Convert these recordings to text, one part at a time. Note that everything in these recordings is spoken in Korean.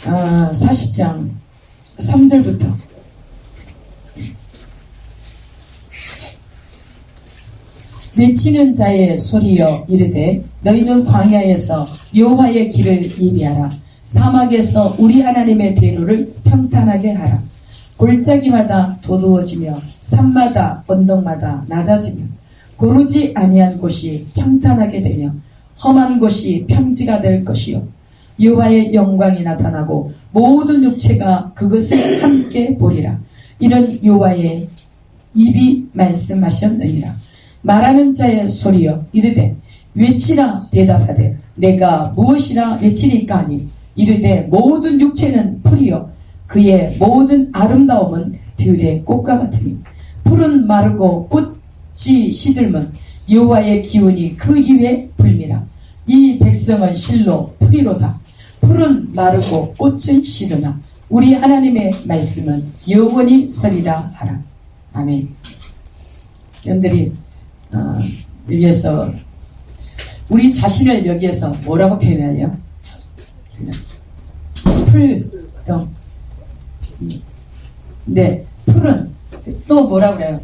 40장 3절부터 외치는 자의 소리여 이르되 너희는 광야에서 여호와의 길을 예비하라. 사막에서 우리 하나님의 대로를 평탄하게 하라. 골짜기마다 도두어지며 산마다 언덕마다 낮아지며 고르지 아니한 곳이 평탄하게 되며 험한 곳이 평지가 될 것이요 여호와의 영광이 나타나고 모든 육체가 그것을 함께 보리라. 이는 여호와의 입이 말씀하셨느니라. 말하는 자의 소리여 이르되 외치라 대답하되 내가 무엇이라 외치리까 하니 이르되 모든 육체는 풀이요 그의 모든 아름다움은 들의 꽃과 같으니 풀은 마르고 꽃이 시들면 여호와의 기운이 그 위에 불미라. 이 백성은 실로 풀이로다. 풀은 마르고 꽃은 시드나 우리 하나님의 말씀은 영원히 서리라 하라. 아멘. 여러분들이 여기에서 우리 자신을 여기에서 뭐라고 표현하냐? 풀, 네, 풀은 또 뭐라고 그래요?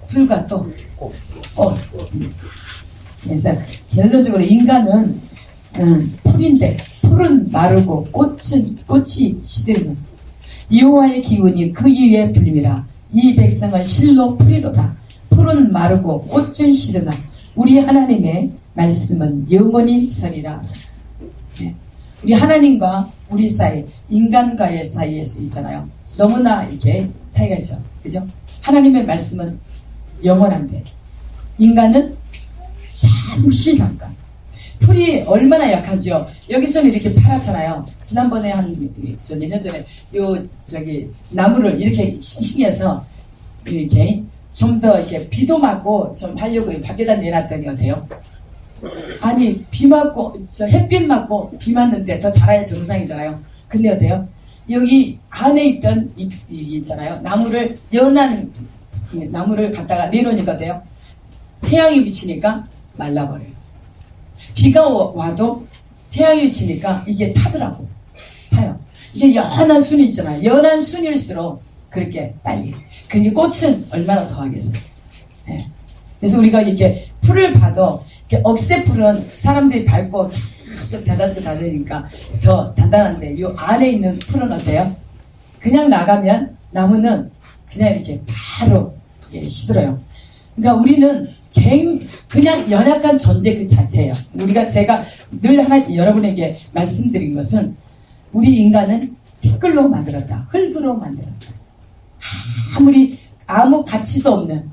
풀과 또 꽃. 그래서 결론적으로 인간은 풀인데 풀은 마르고 꽃이 시들면 여호와의 기운이 그 위에 불미라. 이 백성은 실로 풀이로다. 풀은 마르고 꽃은 시드나 우리 하나님의 말씀은 영원히 서리라. 네. 우리 하나님과 우리 사이, 인간과의 사이에서 있잖아요. 너무나 이렇게 차이가 있죠. 그죠? 하나님의 말씀은 영원한데 인간은 잠시 잠깐. 풀이 얼마나 약하죠. 여기서는 이렇게 파랗잖아요. 지난번에 몇 년 전에 나무를 이렇게 싱싱해서 이렇게 좀 더 이렇게 비도 맞고 좀 하려고 밖에다 내놨더니 어때요? 아니 비 맞고 햇빛 맞고 비 맞는데 더 자라야 정상이잖아요. 근데 어때요? 여기 안에 있던 이 있잖아요. 연한 나무를 갖다가 내놓으니까 어때요? 태양이 비치니까 말라버려요. 비가 와도 태양이 비치니까 이게 타더라고. 타요. 이게 연한 순이 있잖아요. 연한 순일수록 그렇게 빨리. 그러니까 꽃은 얼마나 더 하겠어요. 네. 그래서 우리가 이렇게 풀을 봐도 억새풀은 사람들이 밟고 계속 닫아주니까 더 단단한데 이 안에 있는 풀은 어때요? 그냥 나가면 나무는 그냥 이렇게 바로 시들어요. 그러니까 우리는 그냥 연약한 존재 그 자체예요. 제가 늘 여러분에게 말씀드린 것은 우리 인간은 티끌로 만들었다. 흙으로 만들었다. 아무리 아무 가치도 없는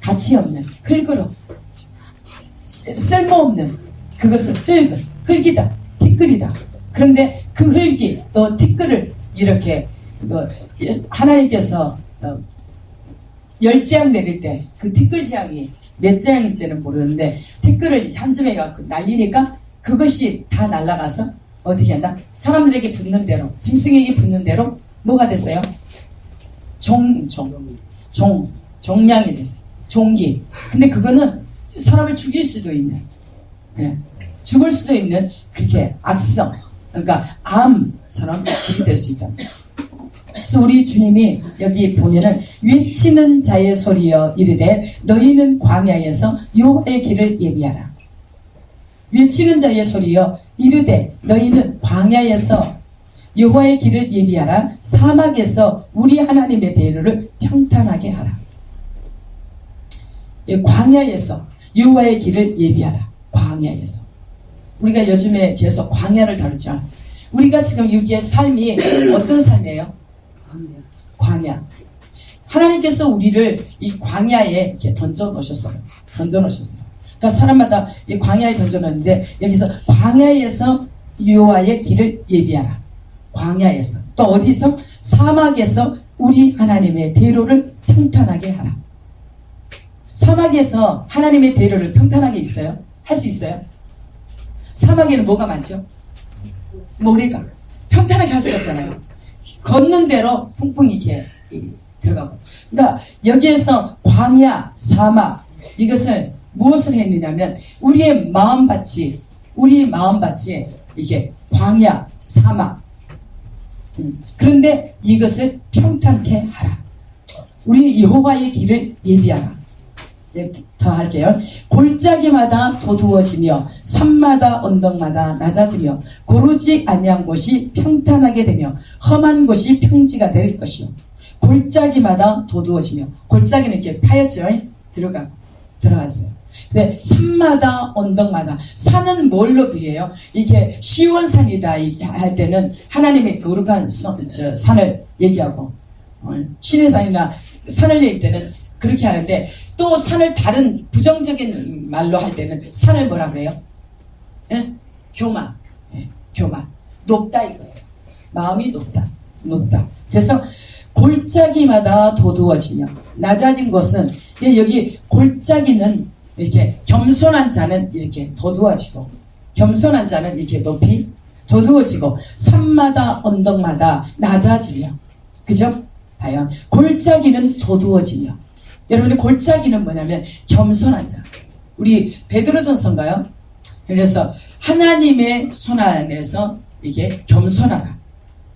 가치 없는 흙으로 쓸모없는 그것은 흙이다. 티끌이다. 그런데 그 흙이 또 티끌을 이렇게 하나님께서 10재앙 내릴 때 그 티끌 재앙이 몇 재앙인지는 모르는데 티끌을 한 줌에 갖고 날리니까 그것이 다 날아가서 어떻게 한다? 사람들에게 붙는 대로 짐승에게 붙는 대로 뭐가 됐어요? 종량이 됐어요. 종기. 근데 그거는 사람을 죽일 수도 있는 죽을 수도 있는 그렇게 악성 그러니까 암처럼 그렇게 될 수 있다. 그래서 우리 주님이 여기 보면은 외치는 자의 소리여 이르되 너희는 광야에서 여호와의 길을 예비하라. 외치는 자의 소리여 이르되 너희는 광야에서 여호와의 길을 예비하라. 사막에서 우리 하나님의 대로를 평탄하게 하라. 광야에서 여호와의 길을 예비하라. 광야에서 우리가 요즘에 계속 광야를 다루죠. 우리가 지금 여기에 삶이 어떤 삶이에요? 광야. 하나님께서 우리를 이 광야에 이렇게 던져놓으셨어요. 그러니까 사람마다 이 광야에 던져놓는데 여기서 광야에서 여호와의 길을 예비하라. 광야에서 또 어디서? 사막에서 우리 하나님의 대로를 평탄하게 하라. 사막에서 하나님의 대로를 평탄하게 있어요? 할 수 있어요? 사막에는 뭐가 많죠? 모래가 평탄하게 할 수 없잖아요. 걷는 대로 풍풍이 이렇게 들어가고. 그러니까 여기에서 광야, 사막 이것을 무엇을 했느냐면 우리의 마음밭이 이게 광야, 사막. 그런데 이것을 평탄케 하라. 우리 여호와의 길을 예비하라. 더 할게요. 골짜기마다 도두어지며 산마다 언덕마다 낮아지며 고르지 아니한 곳이 평탄하게 되며 험한 곳이 평지가 될 것이요. 골짜기마다 도두어지며, 골짜기는 이렇게 파였죠. 들어갔어요. 근데 산마다 언덕마다, 산은 뭘로 비해요? 이게 시온산이다 할 때는 하나님의 거룩한 산을 얘기하고, 신의 산이나 산을 얘기할 때는 그렇게 하는데, 또 산을 다른 부정적인 말로 할 때는 산을 뭐라 그래요? 예? 교만. 예, 교만. 높다 이거예요. 마음이 높다. 그래서 골짜기마다 도두어지며 낮아진 곳은, 여기 골짜기는 이렇게 겸손한 자는 이렇게 도두어지고, 겸손한 자는 이렇게 높이 도두어지고, 산마다 언덕마다 낮아지며, 그죠? 봐요. 골짜기는 도두어지며. 여러분의 골짜기는 뭐냐면 겸손한 자. 우리 베드로전서인가요? 그래서 하나님의 손 안에서 이게 겸손하라.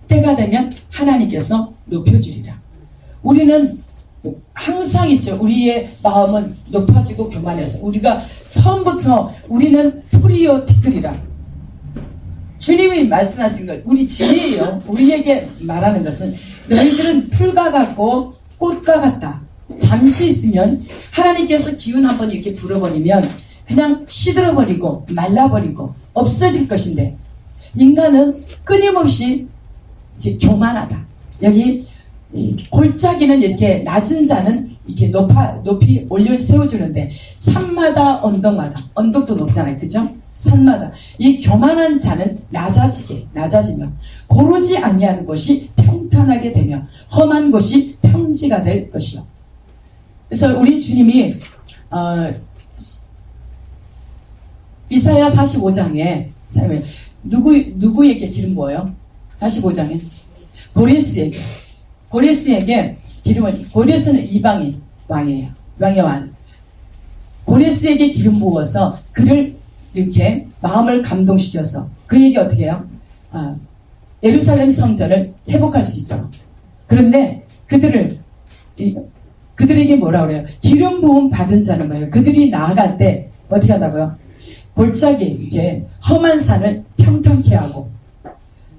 때가 되면 하나님께서 높여주리라. 우리는 항상 있죠. 우리의 마음은 높아지고 교만해서 우리가 처음부터 우리는 풀이요 티끌이라. 주님이 말씀하신 것, 우리 지혜예요. 우리에게 말하는 것은 너희들은 풀과 같고 꽃과 같다. 잠시 있으면 하나님께서 기운 한번 이렇게 불어버리면 그냥 시들어버리고 말라버리고 없어질 것인데, 인간은 끊임없이 이제 교만하다. 여기 골짜기는 이렇게 낮은 자는 이렇게 높이 올려 세워주는데, 산마다 언덕마다, 언덕도 높잖아요. 그죠? 산마다 이 교만한 자는 낮아지며 고르지 아니하는 것이 평탄하게 되며 험한 것이 평지가 될 것이요. 그래서 우리 주님이 이사야 45장에 누구에게 기름 부어요? 45장에 고레스에게 기름을, 고레스는 이방인 왕이에요. 왕의 왕. 고레스에게 기름 부어서 그를 이렇게 마음을 감동시켜서 그에게 어떻게 해요? 예루살렘 성전을 회복할 수 있도록. 그런데 그들에게 뭐라 그래요? 기름 부음 받은 자는 뭐예요? 그들이 나아갈 때 어떻게 한다고요? 골짜기, 이렇게 험한 산을 평탄케 하고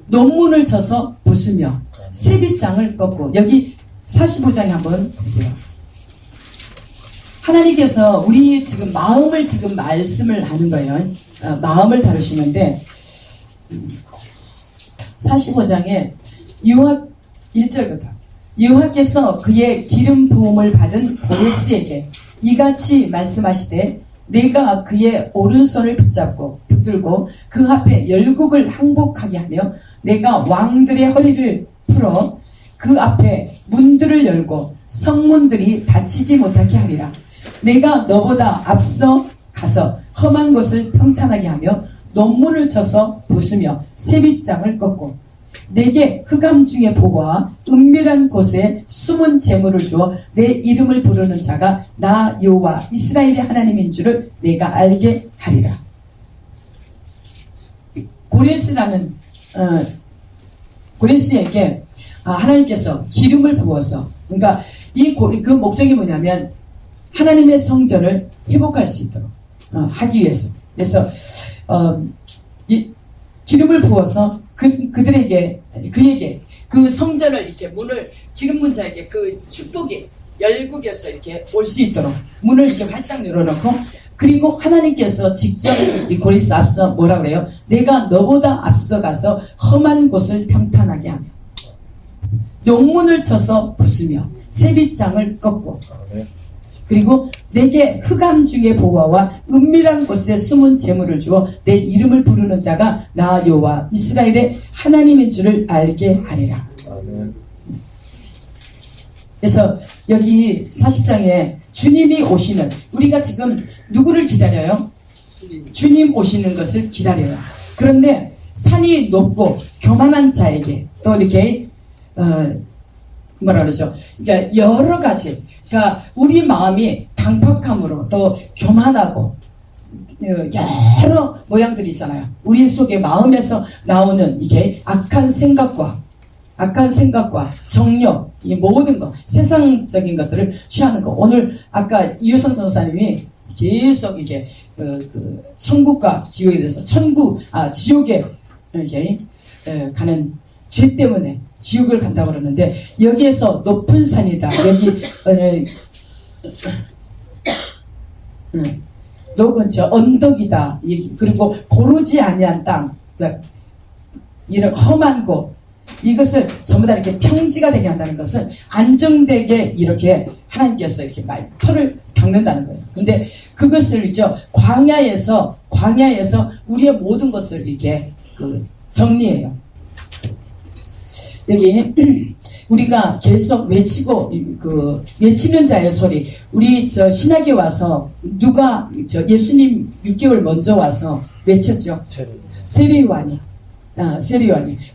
논문을 쳐서 부수며 세빗장을 꺾고. 여기 45장에 한번 보세요. 하나님께서 우리 지금 마음을 지금 말씀을 하는 거예요. 마음을 다루시는데 45장에 유학 1절부터 여호와께서 그의 기름 부음을 받은 고레스에게 이같이 말씀하시되, 내가 그의 오른손을 붙들고 그 앞에 열국을 항복하게 하며 내가 왕들의 허리를 풀어 그 앞에 문들을 열고 성문들이 닫히지 못하게 하리라. 내가 너보다 앞서 가서 험한 곳을 평탄하게 하며 논문을 쳐서 부수며 세빗장을 꺾고 내게 흑암 중에 보호와 은밀한 곳에 숨은 재물을 주어 내 이름을 부르는 자가 나 여호와 이스라엘의 하나님인 줄을 내가 알게 하리라. 고레스에게 하나님께서 기름을 부어서, 그러니까 그 목적이 뭐냐면 하나님의 성전을 회복할 수 있도록 하기 위해서. 그래서 이 기름을 부어서 그에게 그 성전을 이렇게 문을, 기름 문자에게 그 축복이 열국에서 이렇게 올 수 있도록 문을 이렇게 활짝 열어놓고, 그리고 하나님께서 직접 이 고레스 앞서 뭐라 그래요? 내가 너보다 앞서 가서 험한 곳을 평탄하게 하며 용문을 쳐서 부수며 세빗장을 꺾고, 그리고 내게 흑암 중에 보호와 은밀한 곳에 숨은 재물을 주어 내 이름을 부르는 자가 나 여호와 이스라엘의 하나님인 줄을 알게 하리라. 그래서 여기 40장에 주님이 오시는, 우리가 지금 누구를 기다려요? 주님 오시는 것을 기다려요. 그런데 산이 높고 교만한 자에게 또 이렇게 뭐라 그러죠? 그러니까 여러 가지, 그러니까 우리 마음이 강팍함으로 또 교만하고 여러 모양들이 있잖아요. 우리 속에 마음에서 나오는 이게 악한 생각과 정욕, 이 모든 것, 세상적인 것들을 취하는 것. 오늘 아까 이효성 전사님이 계속 이게 천국과 지옥에 대해서 지옥에 이렇게 가는 죄 때문에 지옥을 간다고 그러는데, 여기에서 높은 산이다. 여기 높은 언덕이다. 그리고 고르지 아니한 땅, 이런 험한 곳, 이것을 전부 다 이렇게 평지가 되게 한다는 것은 안정되게 이렇게 하나님께서 이렇게 터를 닦는다는 거예요. 근데 그것을 광야에서 우리의 모든 것을 이렇게 정리해요. 여기 우리가 계속 외치는 자의 소리. 우리 신학에 와서 누가 예수님 6개월 먼저 와서 외쳤죠. 세례요한이.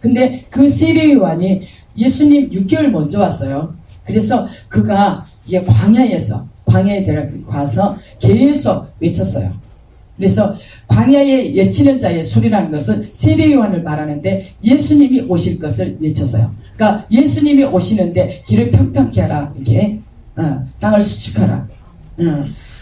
근데 그 세례요한이 예수님 6개월 먼저 왔어요. 그래서 그가 이제 광야에 데려가서 계속 외쳤어요. 그래서 광야에 외치는 자의 소리라는 것은 세례요한을 말하는데, 예수님이 오실 것을 외쳤어요. 그러니까 예수님이 오시는데 길을 평탄케 하라, 이렇게 땅을 수축하라.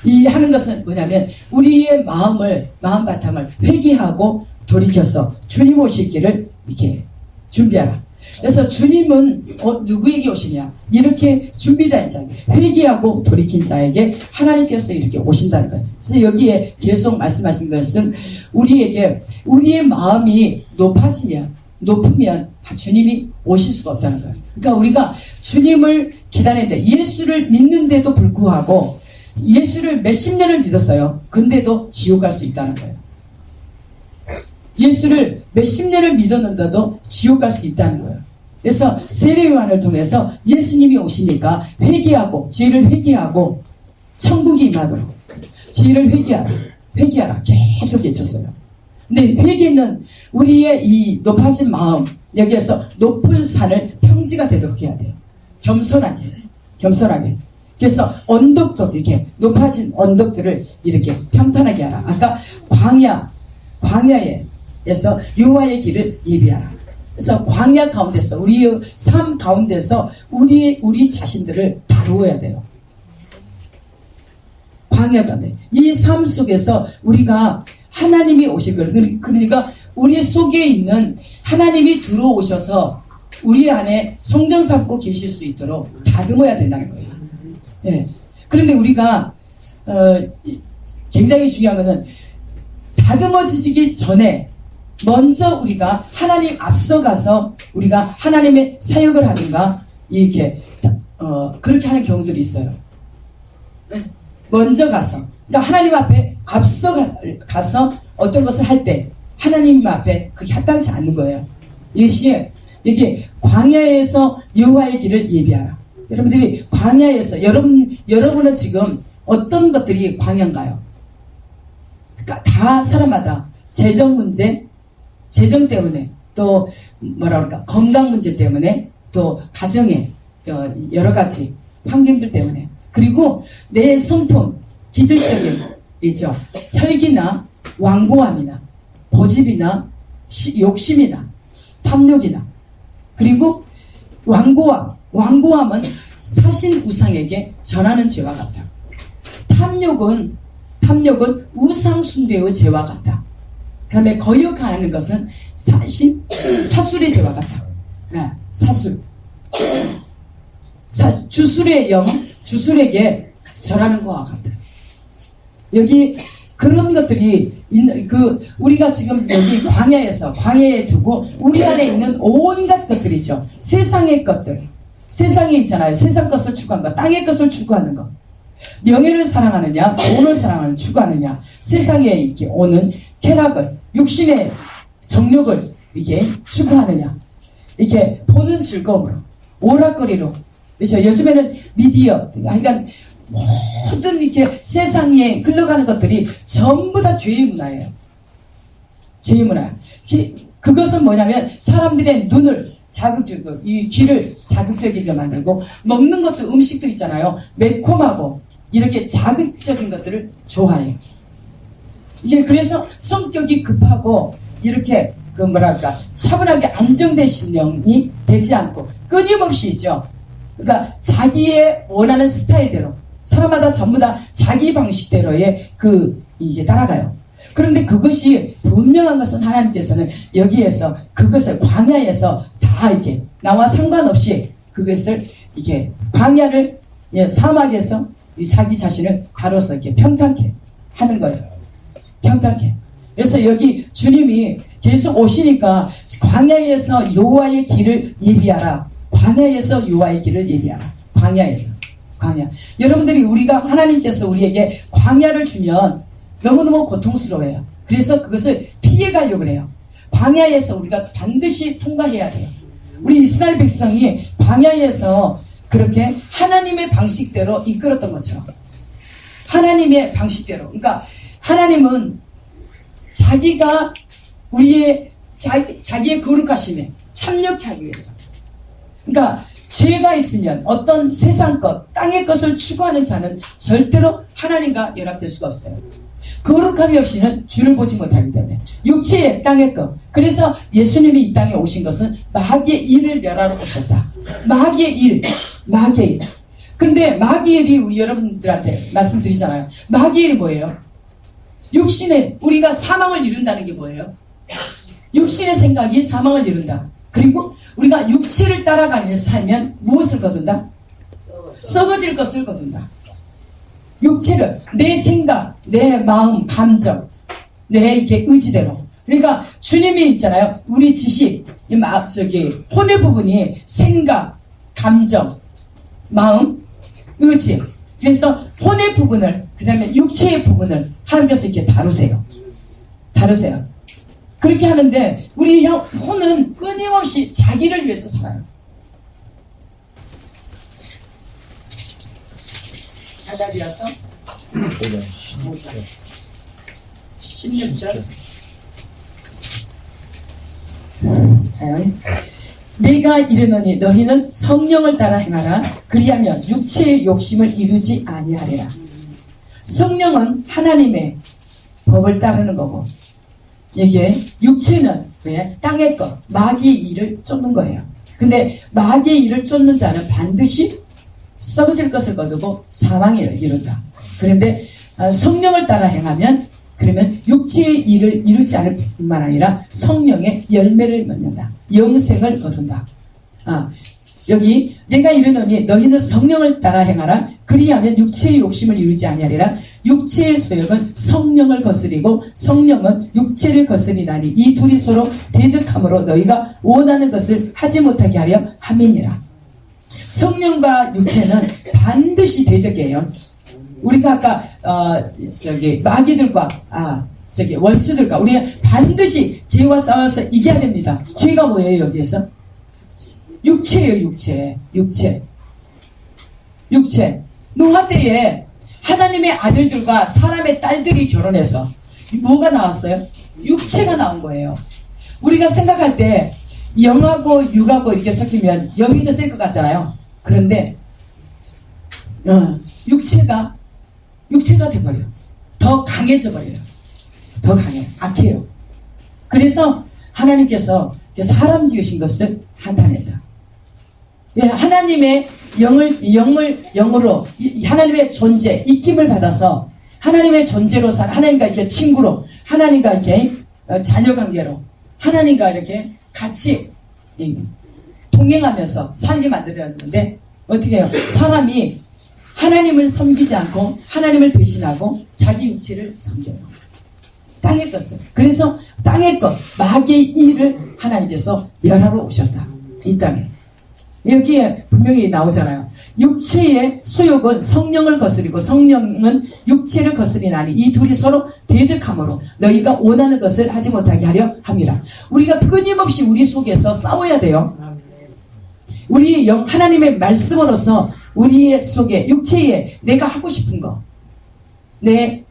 이 하는 것은 뭐냐면 우리의 마음 바탕을 회개하고 돌이켜서 주님 오실 길을 이렇게 준비하라. 그래서 주님은 누구에게 오시냐? 이렇게 준비된 자, 회개하고 돌이킨 자에게 하나님께서 이렇게 오신다는 거예요. 그래서 여기에 계속 말씀하신 것은 우리의 마음이 높으면 주님이 오실 수가 없다는 거예요. 그러니까 우리가 주님을 기다리는데, 예수를 믿는데도 불구하고 예수를 몇십 년을 믿었어요. 근데도 지옥 갈 수 있다는 거예요. 예수를 몇십 년을 믿었는데도 지옥 갈 수 있다는 거예요. 그래서 세례요한을 통해서 예수님이 오시니까 죄를 회개하고 천국이 임하도록, 죄를 회개하라 계속 외쳤어요. 근데 회개는 우리의 이 높아진 마음, 여기에서 높은 산을 평지가 되도록 해야 돼요. 겸손하게. 그래서 언덕도 이렇게 높아진 언덕들을 이렇게 평탄하게 하라. 아까 광야에서 여호와의 길을 예비하라. 그래서 광야 가운데서, 우리의 삶 가운데서 우리 자신들을 다루어야 돼요. 광야 가운데, 이 삶 속에서 우리가 하나님이 오실 거예요. 그러니까 우리 속에 있는 하나님이 들어오셔서 우리 안에 성전 삼고 계실 수 있도록 다듬어야 된다는 거예요. 예. 그런데 우리가 굉장히 중요한 것은, 다듬어지기 전에 먼저 우리가 하나님 앞서가서 우리가 하나님의 사역을 하는가, 이렇게 그렇게 하는 경우들이 있어요. 먼저 가서, 그러니까 하나님 앞에 앞서가서 어떤 것을 할 때 하나님 앞에 그게 합당치 않는 거예요. 이것이 이게 광야에서 여호와의 길을 예비하라. 여러분들이 광야에서, 여러분은 지금 어떤 것들이 광야인가요? 그러니까 다 사람마다 재정 문제, 재정 때문에, 또 건강 문제 때문에, 또 가정의 여러 가지 환경들 때문에, 그리고 내 성품, 기질적인 있죠. 혈기나 완고함이나 고집이나 욕심이나 탐욕이나, 그리고 완고함은 사신 우상에게 전하는 죄와 같다. 탐욕은 우상 숭배의 죄와 같다. 그 다음에 거역하는 것은 사술의 죄와 같다. 사술. 주술의 영, 주술에게 절하는 것과 같다. 여기 그런 것들이 우리가 지금 여기 광야에 두고 우리 안에 있는 온갖 것들이죠. 세상의 것들. 세상에 있잖아요. 세상 것을 추구하는 것, 땅의 것을 추구하는 것. 명예를 사랑하느냐, 돈을 추구하느냐, 세상에 이렇게 오는 쾌락을, 육신의 정욕을 이게 추구하느냐, 이렇게 보는 즐거움으로, 오락거리로. 그렇죠. 요즘에는 미디어, 그러니까 모든 이렇게 세상에 흘러가는 것들이 전부 다 죄의 문화예요. 죄의 문화. 그것은 뭐냐면 사람들의 눈을 자극적이고, 이 귀를 자극적이게 만들고, 먹는 것도, 음식도 있잖아요. 매콤하고 이렇게 자극적인 것들을 좋아해요. 이게 그래서 성격이 급하고 이렇게 그 뭐랄까 차분하게 안정된 신령이 되지 않고 끊임없이 있죠. 그러니까 자기의 원하는 스타일대로 사람마다 전부 다 자기 방식대로의 이게 따라가요. 그런데 그것이 분명한 것은 하나님께서는 여기에서 그것을 광야에서 다 이렇게 나와 상관없이 그것을 이게 광야를 사막에서 자기 자신을 다뤄서 이렇게 평탄케 하는 거예요. 평탄케. 그래서 여기 주님이 계속 오시니까 광야에서 여호와의 길을 예비하라. 광야에서 여호와의 길을 예비하라. 광야에서. 광야. 여러분들이 우리가 하나님께서 우리에게 광야를 주면 너무너무 고통스러워요. 그래서 그것을 피해가려고 해요. 광야에서 우리가 반드시 통과해야 돼요. 우리 이스라엘 백성이 광야에서 그렇게 하나님의 방식대로 이끌었던 것처럼 하나님의 방식대로 그러니까 하나님은 자기가 우리의 자기의 거룩하심에 참여하게 하기 위해서 그러니까 죄가 있으면 어떤 세상 것, 땅의 것을 추구하는 자는 절대로 하나님과 연합될 수가 없어요. 거룩함이 없이는 주를 보지 못하기 때문에 육체의 땅의 것. 그래서 예수님이 이 땅에 오신 것은 마귀의 일을 멸하러 오셨다. 마귀의 일. 그런데 마귀의 일이 우리 여러분들한테 말씀드리잖아요. 마귀의 일이 뭐예요? 육신에 우리가 사망을 이룬다는 게 뭐예요? 육신의 생각이 사망을 이룬다. 그리고 우리가 육체를 따라가면서 살면 무엇을 거둔다? 썩어질 것을 거둔다. 육체를 내 생각, 내 마음, 감정, 내 이렇게 의지대로. 그러니까 주님이 있잖아요. 우리 지식, 혼의 부분이 생각, 감정, 마음, 의지. 그래서 혼의 부분을 그 다음에 육체의 부분을 하나님께서 이렇게 다루세요. 그렇게 하는데 우리 혼은 끊임없이 자기를 위해서 살아요. 갈라디아서 16절 내가 이르노니 너희는 성령을 따라 행하라. 그리하면 육체의 욕심을 이루지 아니하리라. 성령은 하나님의 법을 따르는 거고 이게 육체는 왜? 땅의 것, 마귀의 일을 쫓는 거예요. 근데 마귀의 일을 쫓는 자는 반드시 썩어질 것을 거두고 사망을 이룬다. 그런데 성령을 따라 행하면 그러면 육체의 일을 이루지 않을 뿐만 아니라 성령의 열매를 맺는다. 영생을 거둔다. 여기 내가 이르노니 너희는 성령을 따라 행하라. 그리하면 육체의 욕심을 이루지 아니하리라. 육체의 소욕은 성령을 거스리고 성령은 육체를 거스리나니 이 둘이 서로 대적함으로 너희가 원하는 것을 하지 못하게 하려 함이니라. 성령과 육체는 반드시 대적이에요. 우리가 아까 마귀들과 원수들과 우리가 반드시 죄와 싸워서 이겨야 됩니다. 죄가 뭐예요 여기에서? 육체예요. 육체. 노아 때에 하나님의 아들들과 사람의 딸들이 결혼해서 뭐가 나왔어요? 육체가 나온 거예요. 우리가 생각할 때 영하고 육하고 이렇게 섞이면 영이 더 셀 것 같잖아요. 그런데 육체가 돼버려요. 더 강해져 버려요. 더 강해요. 악해요. 그래서 하나님께서 사람 지으신 것을 한탄했다. 하나님의 영으로 하나님의 존재, 익힘을 받아서 하나님의 존재로 하나님과 이렇게 친구로, 하나님과 이렇게 자녀 관계로, 하나님과 이렇게 같이 동행하면서 살게 만들었는데 어떻게 해요? 사람이 하나님을 섬기지 않고 하나님을 배신하고 자기 육체를 섬겨요. 땅의 것을. 그래서 땅의 것, 마귀의 일을 하나님께서 멸하러 오셨다. 이 땅에. 여기에 분명히 나오잖아요. 육체의 소욕은 성령을 거스리고 성령은 육체를 거스리나니 이 둘이 서로 대적함으로 너희가 원하는 것을 하지 못하게 하려 함이라. 우리가 끊임없이 우리 속에서 싸워야 돼요. 우리 하나님의 말씀으로서 우리의 속에 육체에 내가 하고 싶은 거, 내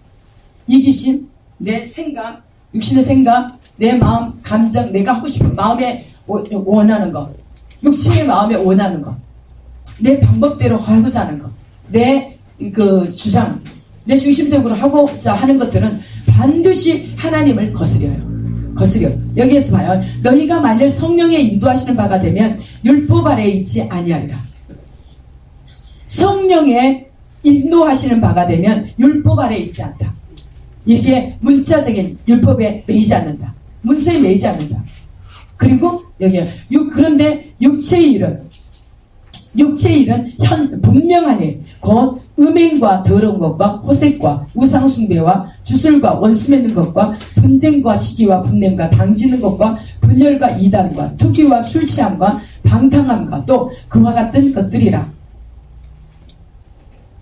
이기심, 내 생각, 육신의 생각, 내 마음, 감정, 내가 하고 싶은 마음에 원하는 거, 육체의 마음에 원하는 거, 내 방법대로 하고자 하는 거, 내 주장, 내 중심적으로 하고자 하는 것들은 반드시 하나님을 거스려. 여기에서 봐요. 너희가 만일 성령의 인도하시는 바가 되면 율법 아래에 있지 아니하리라. 성령의 인도하시는 바가 되면 율법 아래에 있지 않다. 이게 문자적인 율법에 매이지 않는다. 문서에 매이지 않는다. 그리고 여기 그런데 육체의 일은 분명하니 곧 음행과 더러운 것과 호색과 우상숭배와 주술과 원수 맺는 것과 분쟁과 시기와 분냄과 당지는 것과 분열과 이단과 투기와 술취함과 방탕함과 또 그와 같은 것들이라.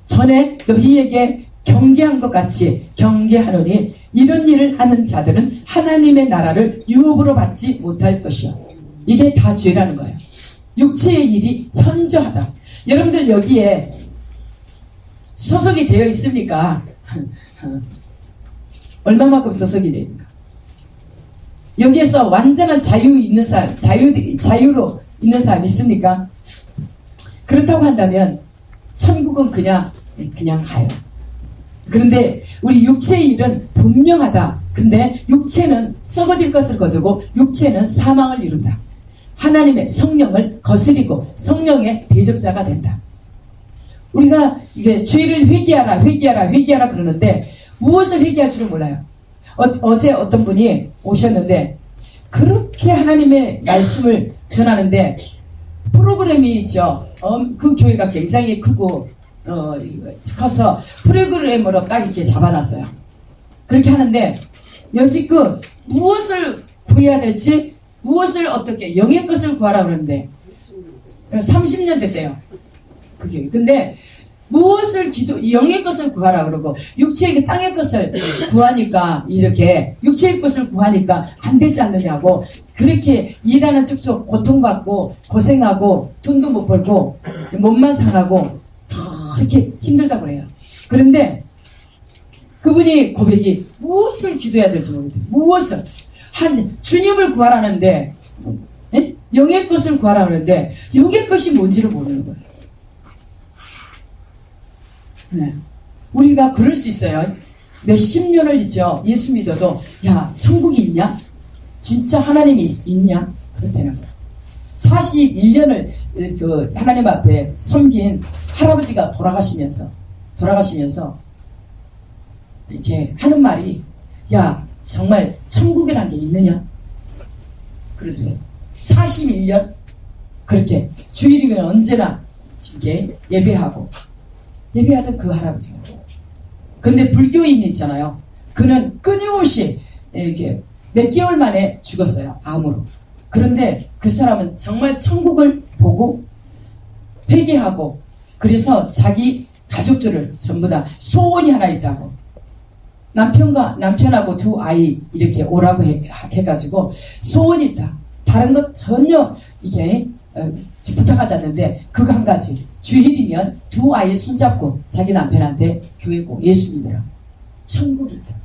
전에 너희에게 경계한 것 같이 경계하노니 이런 일을 하는 자들은 하나님의 나라를 유업으로 받지 못할 것이요. 이게 다 죄라는 거예요. 육체의 일이 현저하다. 여러분들 여기에 소속이 되어 있습니까? 얼마만큼 소속이 됩니까? 여기에서 완전한 자유 있는 사람, 자유로 있는 사람 있습니까? 그렇다고 한다면 천국은 그냥 가요. 그런데 우리 육체의 일은 분명하다. 근데 육체는 썩어질 것을 거두고 육체는 사망을 이룬다. 하나님의 성령을 거스리고 성령의 대적자가 된다. 우리가 이게 죄를 회개하라 그러는데 무엇을 회개할 줄은 몰라요. 어제 어떤 분이 오셨는데 그렇게 하나님의 말씀을 전하는데 프로그램이 있죠. 그 교회가 굉장히 크고 커서 프로그램으로 딱 이렇게 잡아놨어요. 그렇게 하는데 여지껏 무엇을 구해야 될지 무엇을 어떻게 영의 것을 구하라 그러는데 30년 됐대요. 그게. 근데 무엇을 영의 것을 구하라 그러고 육체의 땅의 것을 구하니까 이렇게 육체의 것을 구하니까 안 되지 않느냐고 그렇게 일하는 쭉쭉 고통받고 고생하고 돈도 못 벌고 몸만 상하고 그렇게 힘들다고 그래요. 그런데 그분이 고백이 무엇을 기도해야 될지 모르겠어요. 무엇을 주님을 구하라는데 영의 것을 구하라는데 영의 것이 뭔지를 모르는 거예요. 네. 우리가 그럴 수 있어요. 몇십 년을 있죠. 예수 믿어도 야 천국이 있냐? 진짜 하나님이 있냐? 그렇다는 거예요. 41년을 그 하나님 앞에 섬긴 할아버지가 돌아가시면서 이렇게 하는 말이 야 정말 천국이란 게 있느냐? 그러더래요. 41년 그렇게 주일이면 언제나 이렇게 예배하던 그 할아버지가. 그런데 불교인 있잖아요. 그는 끊임없이 이렇게 몇 개월 만에 죽었어요. 암으로. 그런데 그 사람은 정말 천국을 보고 회개하고 그래서 자기 가족들을 전부 다 소원이 하나 있다고 남편하고 두 아이 이렇게 오라고 해가지고 소원이 있다. 다른 것 전혀 이게 부탁하지 않는데 그거 한 가지 주일이면 두 아이 손잡고 자기 남편한테 교회 꼭 예수 믿으라. 천국이 있다.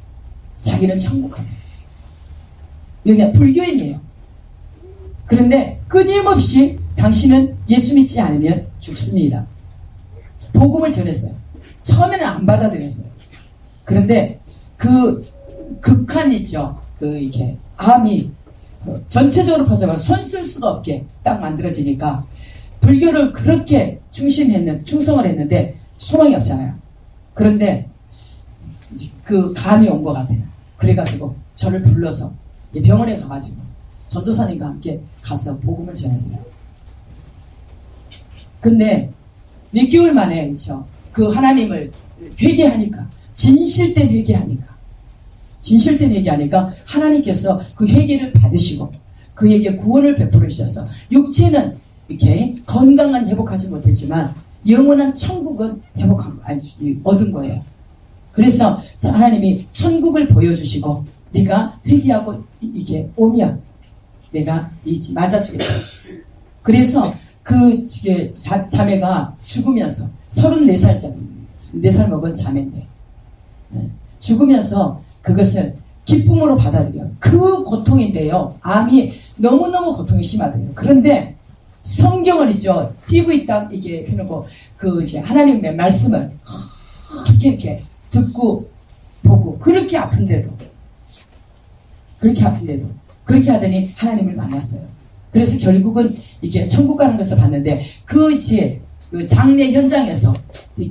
자기는 천국 간다. 여기가 불교인이에요. 그런데 끊임없이 당신은 예수 믿지 않으면 죽습니다. 복음을 전했어요. 처음에는 안 받아들였어요. 그런데 그 극한 있죠. 이렇게 암이 전체적으로 퍼져가 손 쓸 수가 없게 딱 만들어지니까 불교를 그렇게 충성을 했는데 소망이 없잖아요. 그런데 그 감이 온 것 같아요. 그래가지고 저를 불러서 병원에 가가지고 전도사님과 함께 가서 복음을 전했어요. 근데 몇 개월 만에 그렇죠. 그 하나님을 회개하니까 진실된 회개하니까 하나님께서 그 회개를 받으시고 그에게 구원을 베풀어 주셔서 육체는 이렇게 건강한 회복하지 못했지만 영원한 천국은 얻은 거예요. 그래서 하나님이 천국을 보여주시고 네가 회개하고 이게 오면 내가 맞아주겠다. 그래서 그 자매가 죽으면서 34살 먹은 자매인데 죽으면서 그것을 기쁨으로 받아들여요. 그 고통인데요. 암이 너무너무 고통이 심하대요. 그런데 성경을 있죠. TV 딱 이게 해놓고 그 이제 하나님의 말씀을 이렇게 듣고 보고 그렇게 아픈데도 그렇게 하더니 하나님을 만났어요. 그래서 결국은 이게 천국 가는 것을 봤는데 그 장례 현장에서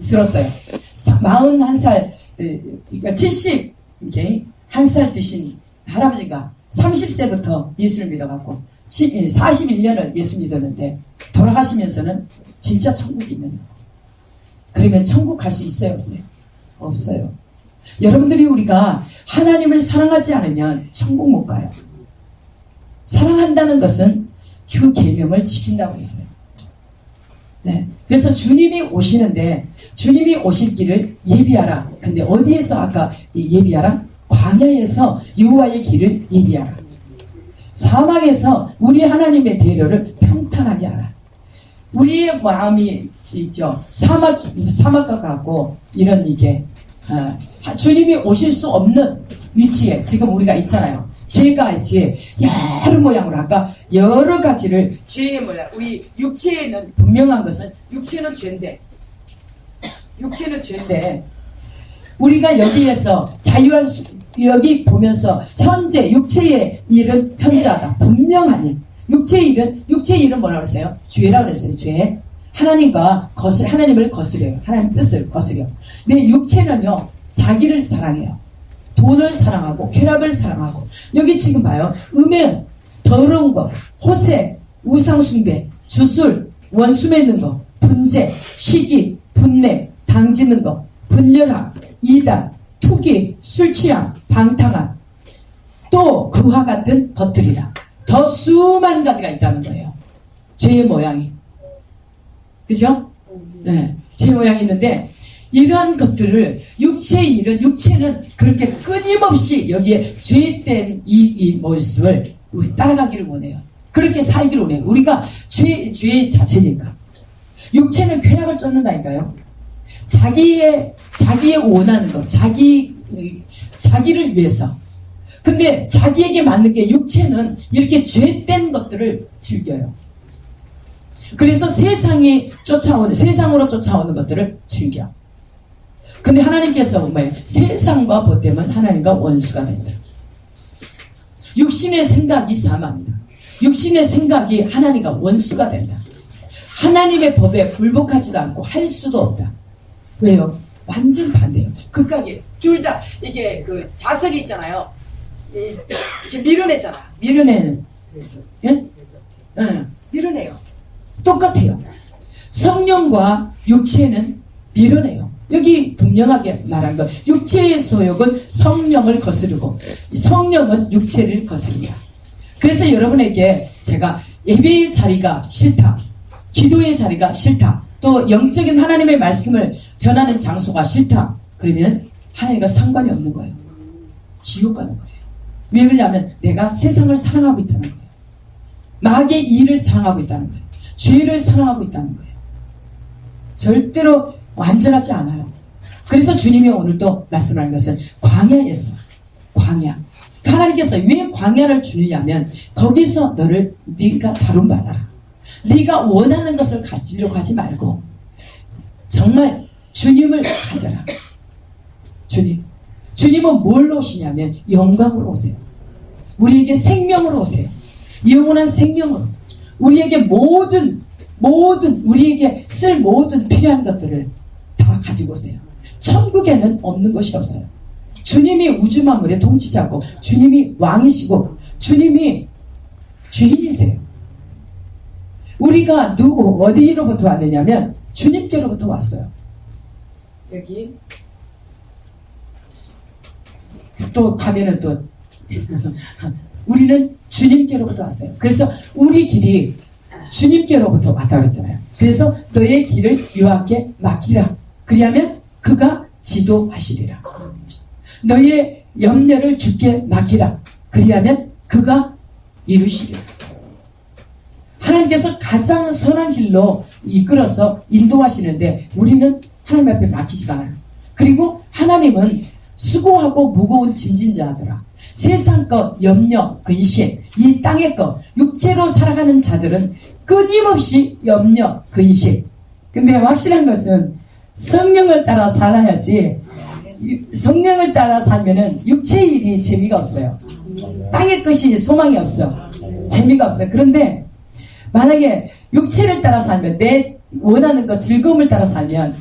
들었어요. 41살, 그러니까 71살 드신 할아버지가 30세부터 예수를 믿어갖고 41년을 예수 믿었는데 돌아가시면서는 진짜 천국이 있는 거예요. 그러면 천국 갈 수 있어요? 없어요? 없어요. 여러분들이 우리가 하나님을 사랑하지 않으면 천국 못 가요. 사랑한다는 것은 그 계명을 지킨다고 했어요. 네. 그래서 주님이 오시는데 주님이 오실 길을 예비하라. 근데 어디에서 아까 예비하라? 광야에서 여호와의 길을 예비하라. 사막에서 우리 하나님의 배려를 평탄하게 하라. 우리의 마음이 있죠. 사막과 같고 이런 이게 주님이 오실 수 없는 위치에 지금 우리가 있잖아요. 죄가 이제 여러 모양으로 아까 여러 가지를 죄의 모양 우리 육체에는 분명한 것은 육체는 죄인데 우리가 여기에서 자유할 수 여기 보면서 현재 육체의 일은 현저하다. 분명하니 육체의 일은 뭐라고 했어요? 죄라고 그랬어요. 죄. 하나님을 거스려요. 하나님 뜻을 거스려. 근데 육체는요 자기를 사랑해요. 돈을 사랑하고 쾌락을 사랑하고 여기 지금 봐요. 음행, 더러운 거, 호색, 우상숭배, 주술, 원수 맺는 거, 분재, 시기, 분내, 당지는 거, 분열함, 이단, 투기, 술취함, 방탕함 또 그와 같은 것들이라. 더 수만 가지가 있다는 거예요. 죄의 모양이. 그죠? 네, 죄의 모양이 있는데 이러한 것들을 육체는 그렇게 끊임없이 여기에 죄된 이 모습을 우리 따라가기를 원해요. 그렇게 살기를 원해요. 우리가 죄 자체니까. 육체는 쾌락을 쫓는다니까요. 자기의 원하는 것, 자기를 위해서. 근데 자기에게 맞는 게 육체는 이렇게 죄된 것들을 즐겨요. 그래서 세상으로 쫓아오는 것들을 즐겨. 근데 하나님께서 뭐예요? 세상과 보태면 하나님과 원수가 된다. 육신의 생각이 사망이다. 육신의 생각이 하나님과 원수가 된다. 하나님의 법에 굴복하지도 않고 할 수도 없다. 왜요? 완전 반대예요. 극각이에요. 둘 다 이게 그 자석이 있잖아요. 이렇게 밀어내잖아. 밀어내는. 예? 밀어내요. 똑같아요. 성령과 육체는 밀어내요. 여기 분명하게 말한 것. 육체의 소욕은 성령을 거스르고 성령은 육체를 거스른다. 그래서 여러분에게 제가 예배의 자리가 싫다. 기도의 자리가 싫다. 또 영적인 하나님의 말씀을 전하는 장소가 싫다. 그러면 하나님과 상관이 없는 거예요. 지옥 가는 거예요. 왜 그러냐면 내가 세상을 사랑하고 있다는 거예요. 마귀의 일을 사랑하고 있다는 거예요. 죄를 사랑하고 있다는 거예요. 절대로 완전하지 않아요. 그래서 주님이 오늘도 말씀하는 것은 광야에서 광야. 하나님께서 왜 광야를 주느냐면 거기서 네가 다룬받아라. 네가 원하는 것을 가지러 가지 말고 정말 주님을 가져라. 주님은 뭘로 오시냐면 영광으로 오세요. 우리에게 생명으로 오세요. 영원한 생명으로. 우리에게 모든 우리에게 쓸 모든 필요한 것들을 다 가지고 오세요. 천국에는 없는 것이 없어요. 주님이 우주 만물의 통치자고 주님이 왕이시고 주님이 주인이세요. 우리가 어디로부터 왔느냐면 주님께로부터 왔어요. 여기 또 가면은 또 우리는 주님께로부터 왔어요. 그래서 우리 길이 주님께로부터 왔다고 했잖아요. 그래서 너의 길을 여호와께 맡기라. 그리하면 그가 지도하시리라. 너의 염려를 주께 맡기라. 그리하면 그가 이루시리라. 하나님께서 가장 선한 길로 이끌어서 인도하시는데 우리는 하나님 앞에 맡기지 않아요. 그리고 하나님은 수고하고 무거운 짐진 자들아, 세상 것, 염려, 근심, 이 땅의 것, 육체로 살아가는 자들은 끊임없이 염려, 근심. 근데 확실한 것은 성령을 따라 살아야지 성령을 따라 살면은 육체의 일이 재미가 없어요. 땅의 것이 소망이 없어. 재미가 없어요. 그런데 만약에 육체를 따라 살면, 내 원하는 것, 즐거움을 따라 살면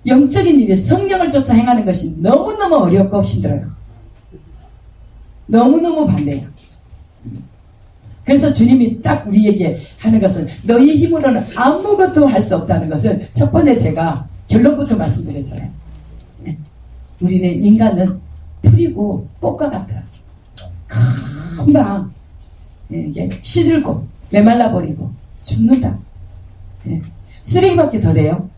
영적인 일이, 성령을 쫓아 행하는 것이 너무너무 어렵고 힘들어요. 너무너무 반대해요. 그래서 주님이 딱 우리에게 하는 것은 너희 힘으로는 아무것도 할 수 없다는 것을 첫 번째 제가 결론부터 말씀드렸잖아요. 우리는 인간은 풀이고 꽃과 같다. 금방 이게 시들고 메말라버리고 죽는다. 쓰레기밖에 더 돼요.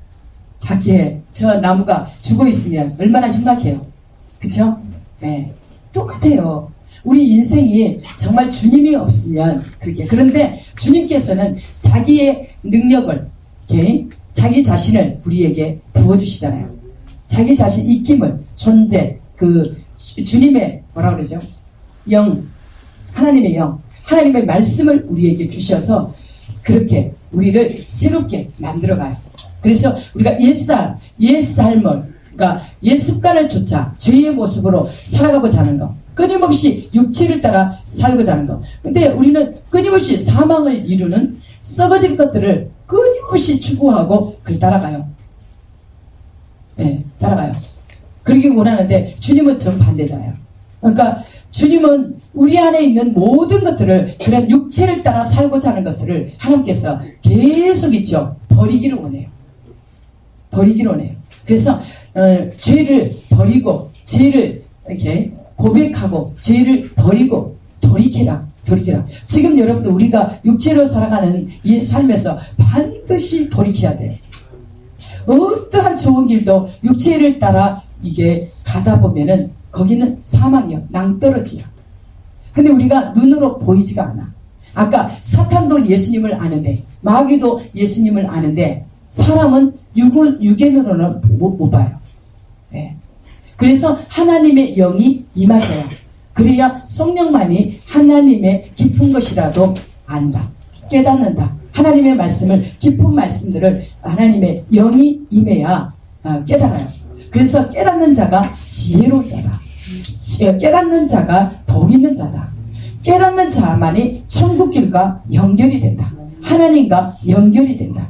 밖에 저 나무가 죽어 있으면 얼마나 흉악해요. 그쵸? 똑같아요. 우리 인생이 정말 주님이 없으면 그렇게. 그런데 주님께서는 자기의 능력을, 자기 자신을 우리에게 부어주시잖아요. 자기 자신 입김을, 존재, 주님의 뭐라 그러죠? 영, 하나님의 영, 하나님의 말씀을 우리에게 주셔서 그렇게 우리를 새롭게 만들어가요. 그래서 우리가 옛 삶을, 그러니까 옛 습관을 쫓아 죄의 모습으로 살아가고자 하는 거, 끊임없이 육체를 따라 살고자 하는 거. 근데 우리는 끊임없이 사망을 이루는 썩어진 것들을 끊임없이 추구하고 그걸 따라가요. 따라가요. 그러기 원하는데 주님은 정반대잖아요. 그러니까 주님은 우리 안에 있는 모든 것들을, 그런 육체를 따라 살고자 하는 것들을 하나님께서 계속 있죠. 버리기를 원해요. 버리기를 원해요. 그래서 죄를 버리고, 죄를 이렇게 고백하고, 죄를 버리고 돌이키라. 지금 여러분들 우리가 육체로 살아가는 이 삶에서 반드시 돌이켜야 돼요. 어떠한 좋은 길도 육체를 따라 이게 가다 보면은 거기는 사망이요, 낭떠러지야. 근데 우리가 눈으로 보이지가 않아. 아까 사탄도 예수님을 아는데, 마귀도 예수님을 아는데, 사람은 육연으로는 못 봐요. 그래서 하나님의 영이 임하셔야, 그래야 성령만이 하나님의 깊은 것이라도 안다, 깨닫는다. 하나님의 말씀을, 깊은 말씀들을 하나님의 영이 임해야 깨달아요. 그래서 깨닫는 자가 지혜로운 자다. 깨닫는 자가 복 있는 자다. 깨닫는 자만이 천국길과 연결이 된다. 하나님과 연결이 된다.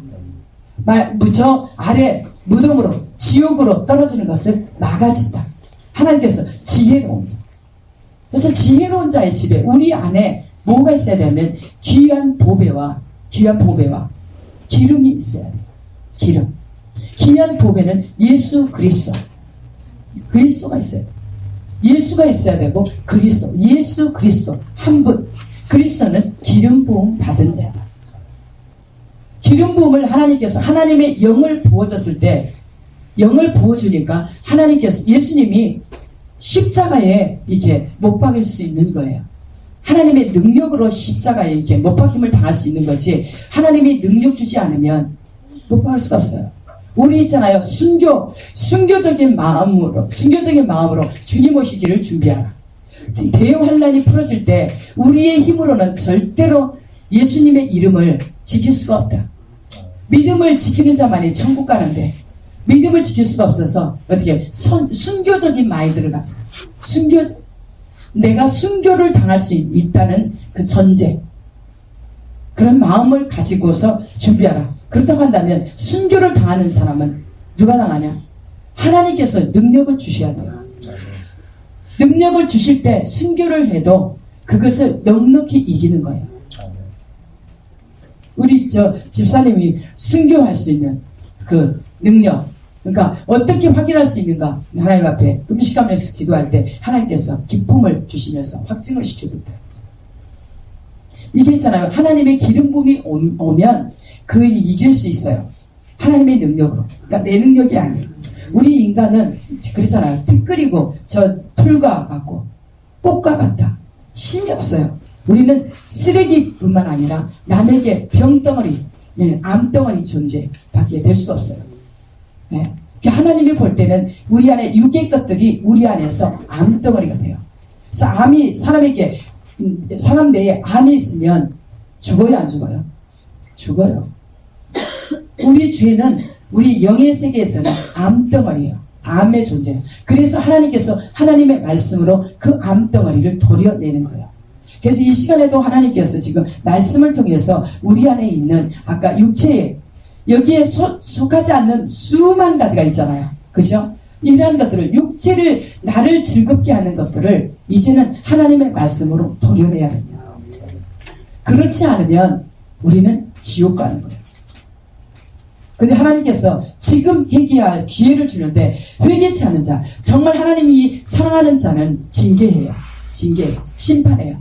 저 아래 무덤으로, 지옥으로 떨어지는 것을 막아진다. 하나님께서 지혜로운 자. 그래서 지혜로운 자의 집에 우리 안에 뭐가 있어야 되냐면 귀한 보배와 기름이 있어야 돼요. 기름. 귀한 보배는 예수 그리스도가 있어야 돼요. 예수가 있어야 되고 예수 그리스도 한 분. 그리스도는 기름 부음 받은 자다. 기름 부음을 하나님께서, 하나님의 영을 부어줬을 때, 영을 부어주니까 하나님께서, 예수님이 십자가에 이렇게 못 박일 수 있는 거예요. 하나님의 능력으로 십자가에 이렇게 못 박힘을 당할 수 있는 거지, 하나님이 능력 주지 않으면 못 박을 수가 없어요. 우리 있잖아요. 순교적인 마음으로 주님 오시기를 준비하라. 대환란이 풀어질 때 우리의 힘으로는 절대로 예수님의 이름을 지킬 수가 없다. 믿음을 지키는 자만이 천국 가는데, 믿음을 지킬 수가 없어서 어떻게 순교적인 마인드를 가져. 내가 순교를 당할 수 있다는 그 전제, 그런 마음을 가지고서 준비하라. 그렇다고 한다면 순교를 당하는 사람은 누가 당하냐? 하나님께서 능력을 주셔야 돼요. 능력을 주실 때 순교를 해도 그것을 넉넉히 이기는 거예요. 우리 집사님이 순교할 수 있는 그 능력, 그러니까 어떻게 확인할 수 있는가? 하나님 앞에 금식하면서 기도할 때 하나님께서 기쁨을 주시면서 확증을 시켜준다. 이게 있잖아요. 하나님의 기름 부음이 오면 그 이길 수 있어요. 하나님의 능력으로. 그러니까 내 능력이 아니에요. 우리 인간은 그러잖아요. 티끌이고 저 풀과 같고 꽃과 같다. 힘이 없어요. 우리는 쓰레기뿐만 아니라 남에게 병덩어리, 암덩어리 존재밖에 될 수 없어요. 하나님이 볼 때는 우리 안에 육의 것들이 우리 안에서 암덩어리가 돼요. 그래서 암이 사람 내에 암이 있으면 죽어요, 안 죽어요? 죽어요. 우리 죄는 우리 영의 세계에서는 암덩어리예요. 암의 존재예요. 그래서 하나님께서 하나님의 말씀으로 그 암덩어리를 도려내는 거예요. 그래서 이 시간에도 하나님께서 지금 말씀을 통해서 우리 안에 있는 아까 육체에 여기에 속하지 않는 수만 가지가 있잖아요. 그죠? 이러한 것들을 육체를 나를 즐겁게 하는 것들을 이제는 하나님의 말씀으로 도려내야 됩니다. 그렇지 않으면 우리는 지옥 가는 거예요. 근데 하나님께서 지금 회개할 기회를 주는데 회개치 않는 자, 정말 하나님이 사랑하는 자는 징계해요. 징계해요. 심판해요.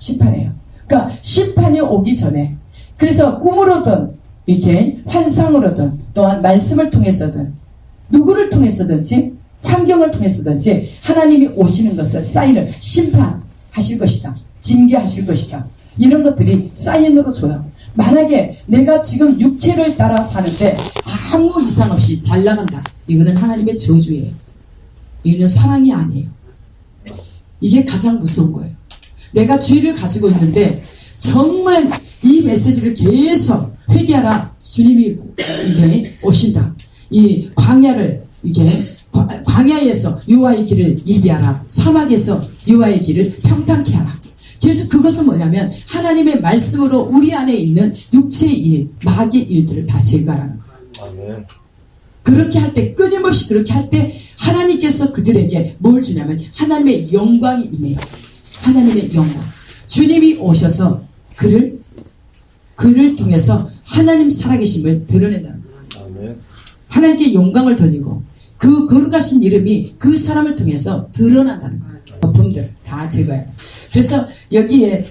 심판해요. 그러니까 심판이 오기 전에, 그래서 꿈으로든 이렇게 환상으로든 또한 말씀을 통해서든 누구를 통해서든지 환경을 통해서든지 하나님이 오시는 것을 사인을 심판하실 것이다. 징계하실 것이다. 이런 것들이 사인으로 줘요. 만약에 내가 지금 육체를 따라 사는데 아무 이상 없이 잘 나간다. 이거는 하나님의 저주예요. 이거는 사랑이 아니에요. 이게 가장 무서운 거예요. 내가 죄를 가지고 있는데 정말 이 메시지를 계속 회개하라. 주님이 이게 오신다. 이 광야를 이게 광야에서 여호와의 길을 예비하라. 사막에서 여호와의 길을 평탄케 하라. 그래서 그것은 뭐냐면 하나님의 말씀으로 우리 안에 있는 육체의 일, 마귀의 일들을 다 제거하라는 거예요. 그렇게 할 때, 끊임없이 그렇게 할 때 하나님께서 그들에게 뭘 주냐면 하나님의 영광이 임해요. 하나님의 영광. 주님이 오셔서 그를 통해서 하나님 살아계심을 드러낸다는 거예요. 하나님께 영광을 돌리고 그 거룩하신 이름이 그 사람을 통해서 드러난다는 거예요. 거품들을 다 제거해요. 그래서 여기에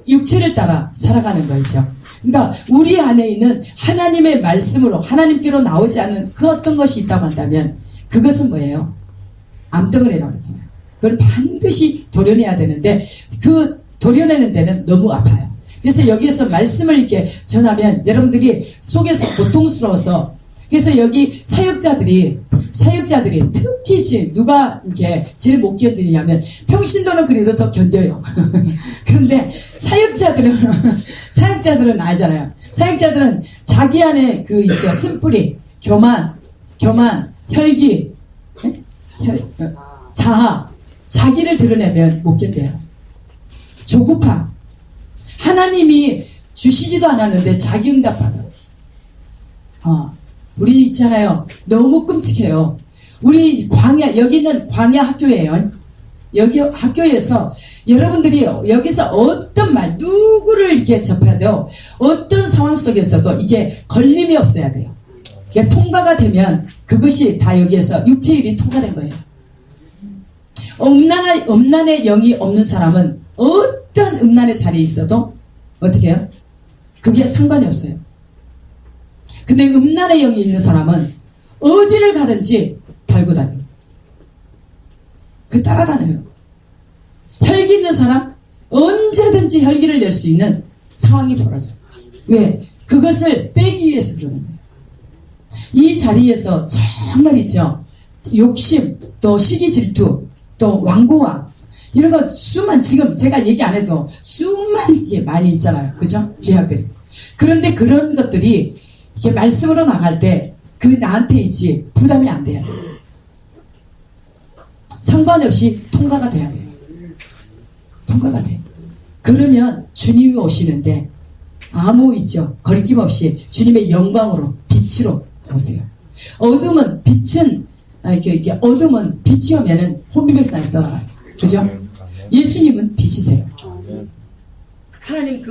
육체를 따라 살아가는 거죠. 그러니까 우리 안에 있는 하나님의 말씀으로 하나님께로 나오지 않는 그 어떤 것이 있다고 한다면 그것은 뭐예요? 암덩어리라고 그랬잖아요. 그걸 반드시 도려내야 되는데 그 도려내는 데는 너무 아파요. 그래서 여기에서 말씀을 이렇게 전하면 여러분들이 속에서 고통스러워서, 그래서 여기 사역자들이 특히 누가 이렇게 제일 못 견디냐면 평신도는 그래도 더 견뎌요. 그런데 사역자들은 알잖아요. 사역자들은 자기 안에 그 있죠. 쓴뿌리, 교만, 혈기, 자아, 자기를 드러내면 못 견뎌요. 조급함. 하나님이 주시지도 않았는데 자기 응답받아요. 우리 있잖아요. 너무 끔찍해요. 우리 여기는 광야 학교예요. 여기 학교에서 여러분들이 여기서 어떤 말, 누구를 이렇게 접해야 돼요. 어떤 상황 속에서도 이게 걸림이 없어야 돼요. 이게 통과가 되면 그것이 다 여기에서 육체일이 통과된 거예요. 음란의 영이 없는 사람은 어떤 음란의 자리에 있어도 어떻게 해요? 그게 상관이 없어요. 근데 음란의 영이 있는 사람은 어디를 가든지 달고 다녀요. 그 따라다녀요. 혈기 있는 사람 언제든지 혈기를 낼 수 있는 상황이 벌어져요. 왜? 그것을 빼기 위해서 그러는 거예요. 이 자리에서 정말 있죠. 욕심, 또 시기 질투, 또 완고함, 이런 거 지금 제가 얘기 안 해도 수만 게 많이 있잖아요. 그죠? 죄악들이. 그런데 그런 것들이 이렇게 말씀으로 나갈 때 그 나한테 있지 부담이 안 돼야 돼요. 상관없이 통과가 돼야 돼요. 통과가 돼요. 그러면 주님이 오시는데 아무 있죠. 거리낌 없이 주님의 영광으로 빛으로 오세요. 어둠은 빛이 오면은 혼비백산이 떠나가요. 그죠? 예수님은 빛이세요. 하나님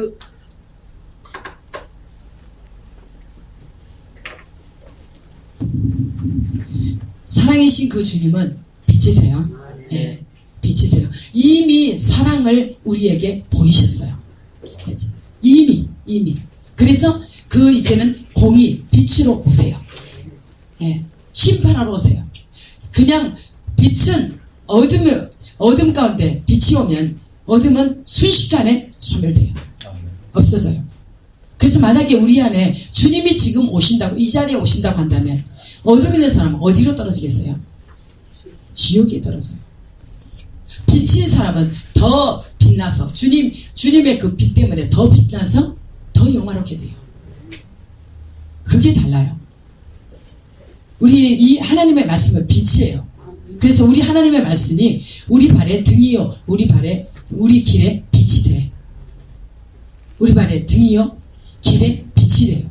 사랑이신 그 주님은 빛이세요. 예, 빛이세요. 이미 사랑을 우리에게 보이셨어요. 이미. 그래서 이제는 공의, 빛으로 오세요. 예, 심판하러 오세요. 그냥 빛은 어둠 가운데 빛이 오면 어둠은 순식간에 소멸돼요. 없어져요. 그래서 만약에 우리 안에 주님이 지금 오신다고, 이 자리에 오신다고 한다면 어둠 있는 사람은 어디로 떨어지겠어요? 지옥에 떨어져요. 빛인 사람은 더 빛나서 주님의 그 빛 때문에 더 빛나서 더 영화롭게 돼요. 그게 달라요. 우리 이 하나님의 말씀은 빛이에요. 그래서 우리 하나님의 말씀이 우리 발의 등이요, 우리 길에 빛이 돼. 우리 발의 등이요, 길에 빛이 돼요.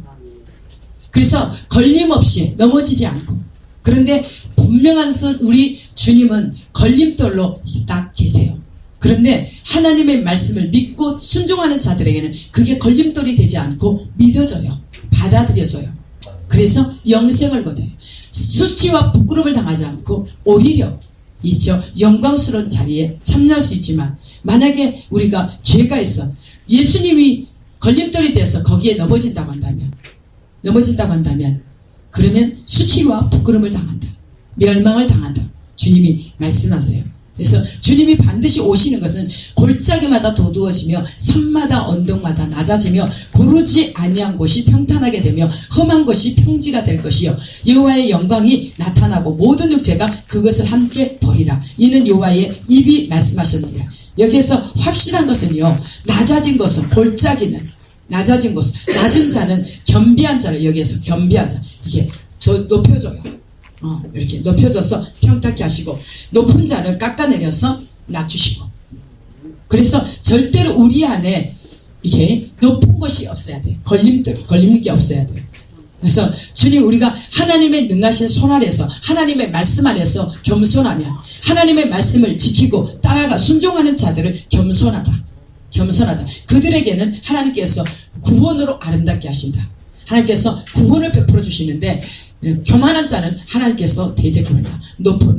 그래서 걸림없이 넘어지지 않고. 그런데 분명한 것은 우리 주님은 걸림돌로 딱 계세요. 그런데 하나님의 말씀을 믿고 순종하는 자들에게는 그게 걸림돌이 되지 않고 믿어져요. 받아들여져요. 그래서 영생을 거둬요. 수치와 부끄러움을 당하지 않고 오히려 있죠. 영광스러운 자리에 참여할 수 있지만 만약에 우리가 죄가 있어 예수님이 걸림돌이 돼서 거기에 넘어진다고 한다면 그러면 수치와 부끄러움을 당한다. 멸망을 당한다. 주님이 말씀하세요. 그래서 주님이 반드시 오시는 것은 골짜기마다 도두어지며 산마다 언덕마다 낮아지며 고르지 아니한 곳이 평탄하게 되며 험한 것이 평지가 될 것이요 여호와의 영광이 나타나고 모든 육체가 그것을 함께 보리라. 이는 여호와의 입이 말씀하셨느니라. 여기에서 확실한 것은요, 낮아진 것은 골짜기는 낮아진 곳, 낮은 자는 겸비한 자를 여기에서 겸비한 자 이게 높여줘요. 이렇게 높여져서 평탁히 하시고 높은 자를 깎아내려서 낮추시고. 그래서 절대로 우리 안에 이게 높은 것이 없어야 돼요. 걸림이 없어야 돼요. 그래서 주님, 우리가 하나님의 능하신 손 아래서 하나님의 말씀 안에서 겸손하면 하나님의 말씀을 지키고 따라가 순종하는 자들을 겸손하다. 그들에게는 하나님께서 구원으로 아름답게 하신다. 하나님께서 구원을 베풀어 주시는데 교만한 자는 하나님께서 대적합니다.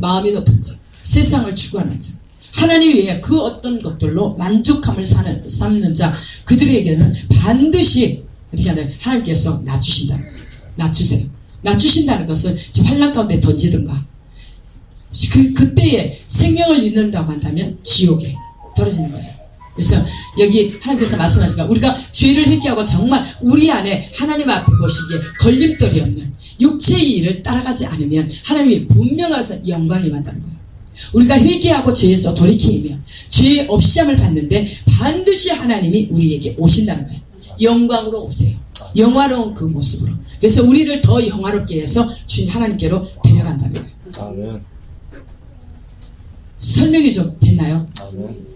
마음이 높은 자, 세상을 추구하는 자, 하나님 외에 그 어떤 것들로 만족함을 삼는 자, 그들에게는 반드시 어떻게 하나요? 하나님께서 낮추세요. 낮추신다는 것은 저 환난 가운데 던지든가 그때에 생명을 잃는다고 한다면 지옥에 떨어지는 거예요. 그래서 여기 하나님께서 말씀하시니까 우리가 죄를 회개하고 정말 우리 안에 하나님 앞에 보시기에 걸림돌이 없는 육체의 일을 따라가지 않으면 하나님이 분명해서 영광이 만다는 거예요. 우리가 회개하고 죄에서 돌이키면 죄 없이 함을 받는데 반드시 하나님이 우리에게 오신다는 거예요. 영광으로 오세요. 영화로운 그 모습으로. 그래서 우리를 더 영화롭게 해서 주님 하나님께로 데려간다는 거예요. 아멘. 설명이 좀 됐나요? 아멘.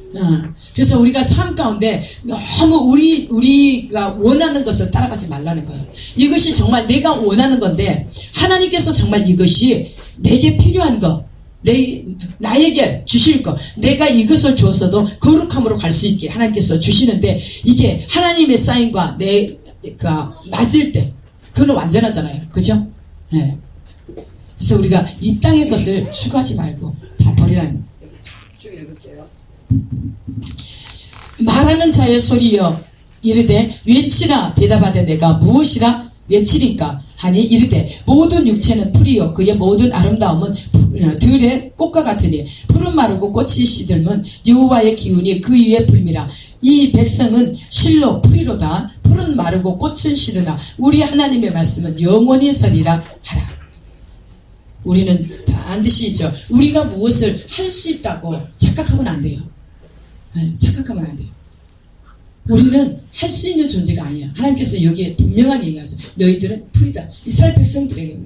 그래서 우리가 삶 가운데 너무 우리가 원하는 것을 따라가지 말라는 거예요. 이것이 정말 내가 원하는 건데 하나님께서 정말 이것이 내게 필요한 것, 나에게 주실 것, 내가 이것을 주었어도 거룩함으로 갈 수 있게 하나님께서 주시는데 이게 하나님의 사인과 내가 맞을 때 그건 완전하잖아요. 그죠? 네. 그래서 우리가 이 땅의 것을 추구하지 말고 다 버리라는 거예요. 쭉 읽을게요. 말하는 자의 소리여 이르되 외치라. 대답하되 내가 무엇이라 외치리까 하니 이르되 모든 육체는 풀이요 그의 모든 아름다움은 들의 꽃과 같으니 푸른 마르고 꽃이 시들면 여호와의 기운이 그 위에 불미라. 이 백성은 실로 풀이로다. 푸른 마르고 꽃은 시드나 우리 하나님의 말씀은 영원히 서리라 하라. 우리는 반드시 우리가 무엇을 할 수 있다고 착각하면 안 돼요. 착각하면 안 돼요. 우리는 할 수 있는 존재가 아니야. 하나님께서 여기에 분명하게 얘기하세요. 너희들은 풀이다. 이스라엘 백성들에게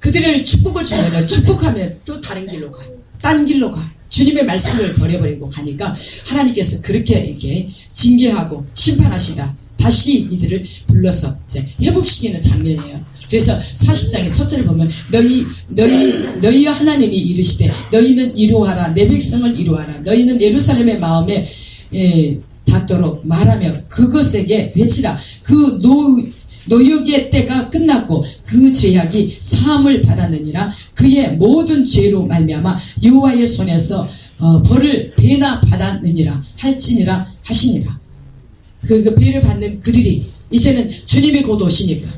그들을 축복을 주면 축복하면 또 다른 길로 가. 딴 길로 가. 주님의 말씀을 버려버리고 가니까 하나님께서 그렇게 이렇게 징계하고 심판하시다. 다시 이들을 불러서 이제 회복시키는 장면이에요. 그래서 40장의 첫 절을 보면 너희 하나님이 이르시되 너희는 이루하라. 내 백성을 이루하라. 너희는 예루살렘의 마음에 닿도록 말하며 그것에게 외치라. 그 노역의 때가 끝났고 그 죄악이 사함을 받았느니라. 그의 모든 죄로 말미암아 여호와의 손에서 벌을 배나 받았느니라 할지니라 하시니라. 그 배를 받는 그들이 이제는 주님이 곧 오시니까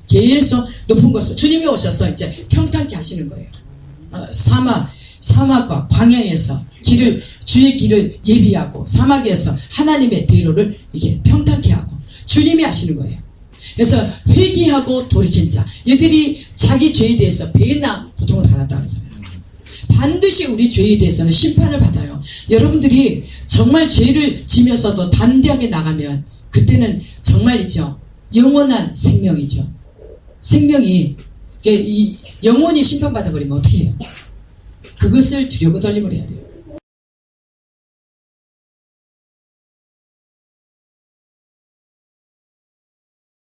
계속 높은 곳으로 주님이 오셔서 이제 평탄케 하시는 거예요. 사막과 광야에서 주의 길을 예비하고 사막에서 하나님의 대로를 이게 평탄케 하고 주님이 하시는 거예요. 그래서 회개하고 돌이킨 자, 얘들이 자기 죄에 대해서 배나 고통을 받았다고 하잖아요. 반드시 우리 죄에 대해서는 심판을 받아요. 여러분들이 정말 죄를 지면서도 담대하게 나가면 그때는 정말이죠. 영원한 생명이죠. 생명이 이 영혼이 심판받아 버리면 어떻게 해요? 그것을 주려고 돌려버려야 돼요.